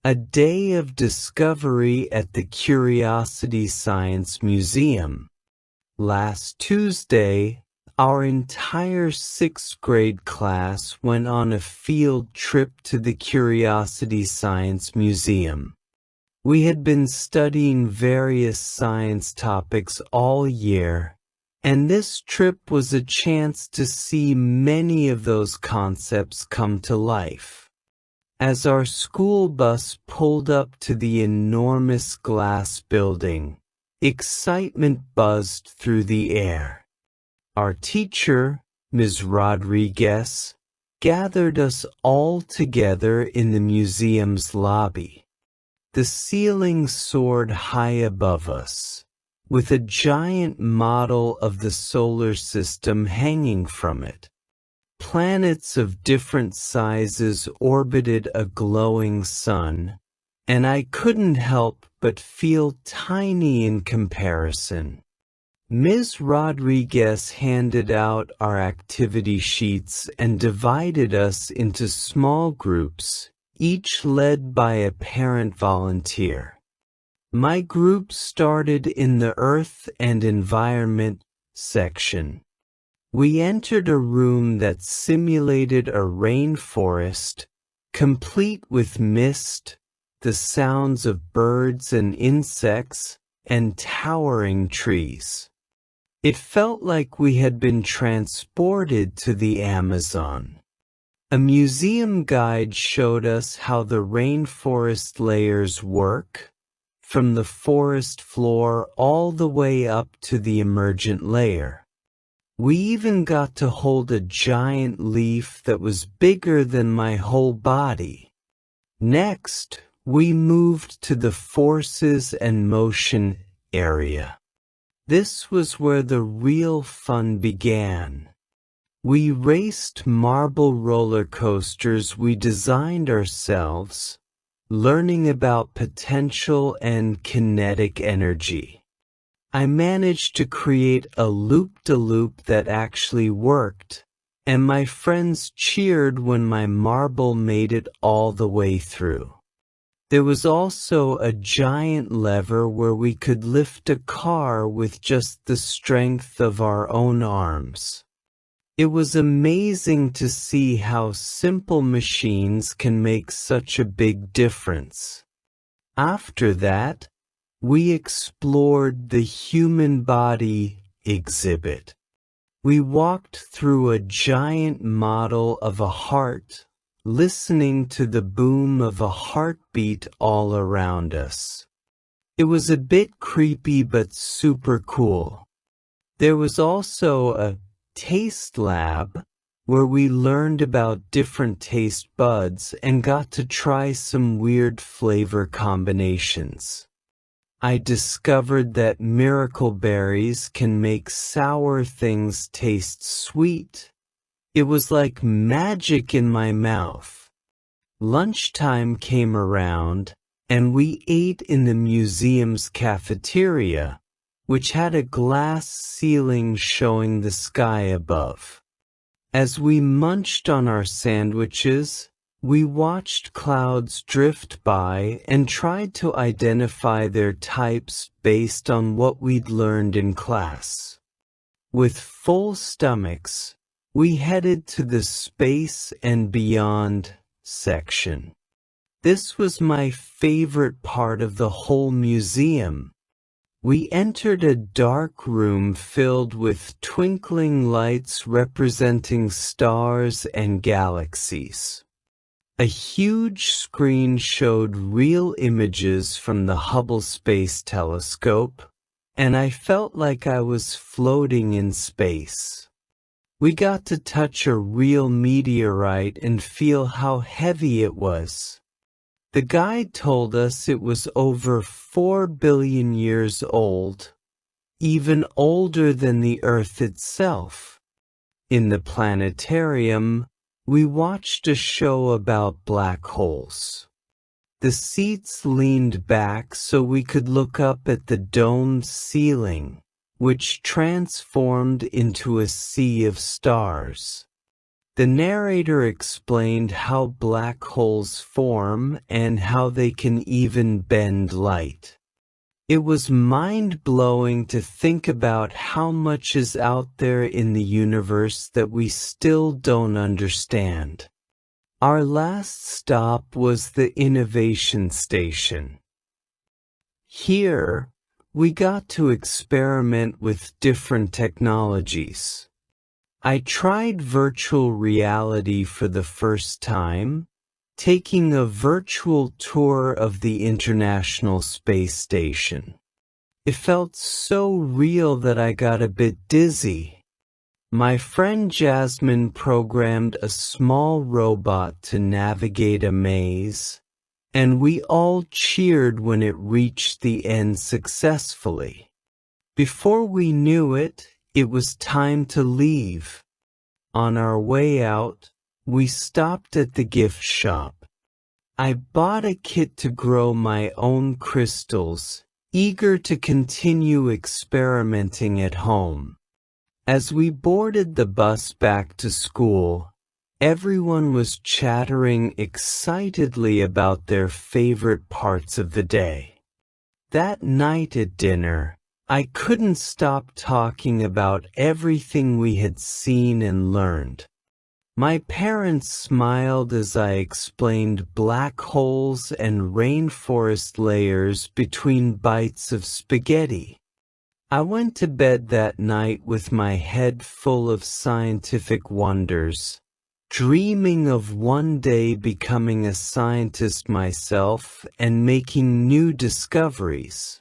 A day of discovery at the Curiosity Science Museum. Last Tuesday, our entire 6th grade class went on a field trip to the Curiosity Science Museum. We had been studying various science topics all year, and this trip was a chance to see many of those concepts come to life. As our school bus pulled up to the enormous glass building, excitement buzzed through the air. Our teacher, Ms. Rodriguez, gathered us all together in the museum's lobby. The ceiling soared high above us, with a giant model of the solar system hanging from it. Planets of different sizes orbited a glowing sun, and I couldn't help but feel tiny in comparison. Ms. Rodriguez handed out our activity sheets and divided us into small groups, each led by a parent volunteer. My group started in the Earth and Environment section. We entered a room that simulated a rainforest, complete with mist, the sounds of birds and insects, and towering trees. It felt like we had been transported to the Amazon. A museum guide showed us how the rainforest layers work, from the forest floor all the way up to the emergent layer. We even got to hold a giant leaf that was bigger than my whole body. Next, we moved to the forces and motion area. This was where the real fun began. We raced marble roller coasters we designed ourselves, learning about potential and kinetic energy. I managed to create a loop-de-loop that actually worked, and my friends cheered when my marble made it all the way through. There was also a giant lever where we could lift a car with just the strength of our own arms. It was amazing to see how simple machines can make such a big difference. After that, we explored the human body exhibit. We walked through a giant model of a heart, listening to the boom of a heartbeat all around us. It was a bit creepy but super cool. There was also a taste lab where we learned about different taste buds and got to try some weird flavor combinations. I discovered that miracle berries can make sour things taste sweet. It was like magic in my mouth. Lunchtime came around, and we ate in the museum's cafeteria, which had a glass ceiling showing the sky above. As we munched on our sandwiches, we watched clouds drift by and tried to identify their types based on what we'd learned in class. With full stomachs, we headed to the Space and Beyond section. This was my favorite part of the whole museum. We entered a dark room filled with twinkling lights representing stars and galaxies. A huge screen showed real images from the Hubble Space Telescope, and I felt like I was floating in space. We got to touch a real meteorite and feel how heavy it was. The guide told us it was over 4 billion years old, even older than the Earth itself. In the planetarium, we watched a show about black holes. The seats leaned back so we could look up at the domed ceiling, which transformed into a sea of stars. The narrator explained how black holes form and how they can even bend light. It was mind-blowing to think about how much is out there in the universe that we still don't understand. Our last stop was the Innovation Station. Here, we got to experiment with different technologies. I tried virtual reality for the first time, taking a virtual tour of the International Space Station. It felt so real that I got a bit dizzy. My friend Jasmine programmed a small robot to navigate a maze, and we all cheered when it reached the end successfully. Before we knew it, it was time to leave. On our way out, we stopped at the gift shop. I bought a kit to grow my own crystals, eager to continue experimenting at home. As we boarded the bus back to school, everyone was chattering excitedly about their favorite parts of the day. That night at dinner, I couldn't stop talking about everything we had seen and learned. My parents smiled as I explained black holes and rainforest layers between bites of spaghetti. I went to bed that night with my head full of scientific wonders, dreaming of one day becoming a scientist myself and making new discoveries.